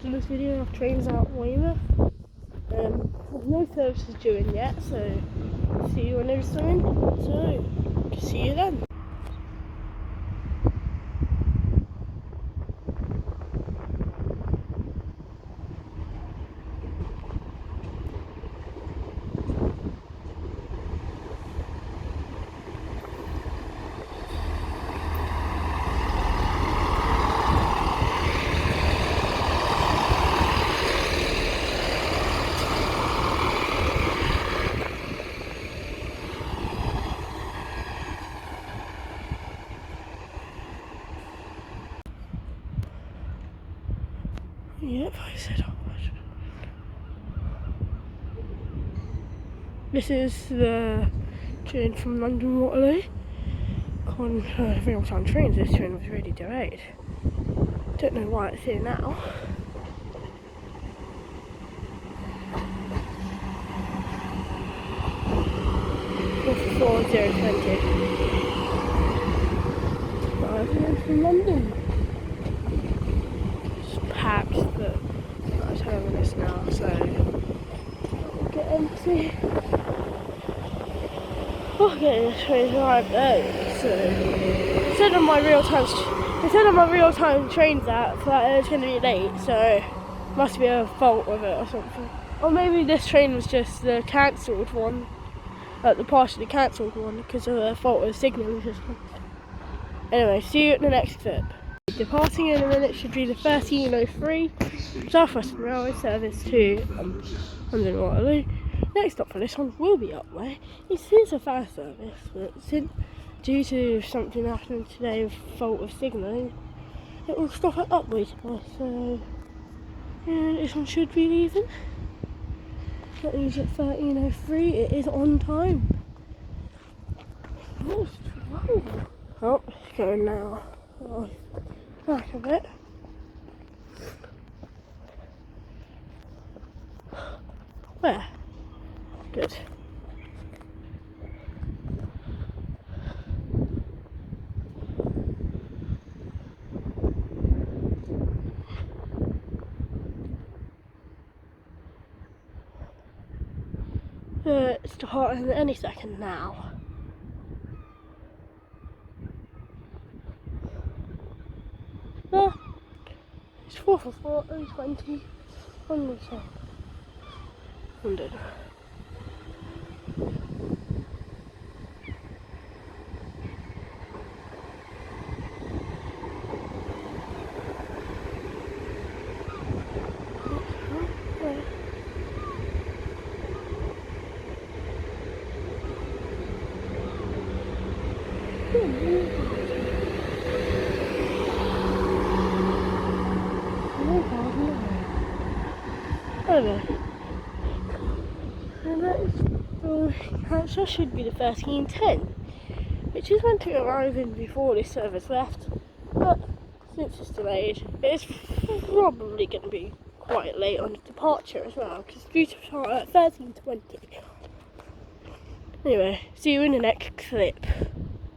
In this video of trains out Weymouth. There's no services due in yet, so see you when there's something. So see you then. Yep, I said I would. This is the train from London Waterloo. On real-time trains, this train was really delayed. Don't know why it's here now. Before 020. From London. Packed, but it's terminus now, so it'll get empty. Okay, this train's arrived early, so instead of my real-time trains out, it's going to be late, so must be a fault with it or something. Or maybe this train was just the cancelled one, the partially cancelled one, because of a fault with the signalling system. Anyway, see you at the next clip. Departing in a minute should be the 1303 South Western Railway service to London Waterloo. Next stop for this one will be Upway. It is a fast service, but due to something happening today with fault of signalling, it will stop at Upway today. So yeah, this one should be leaving. That means at 1303 it is on time. Oh, it's going now. Oh. Back a bit. Where? Good. It's departing any second now. It's 4 for 4, 020, 110. London. And that should be the 1310, which is meant to arrive in before this service left, but since it's delayed, it's probably going to be quite late on its departure as well, because it's due to start at 1320. Anyway, see you in the next clip.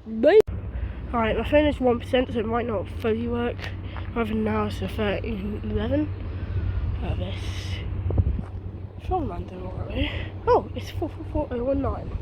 Bye! Alright, my phone is 1%, so it might not fully work. Rather now it's a 1311 service from London Waterloo. Oh, it's 444019.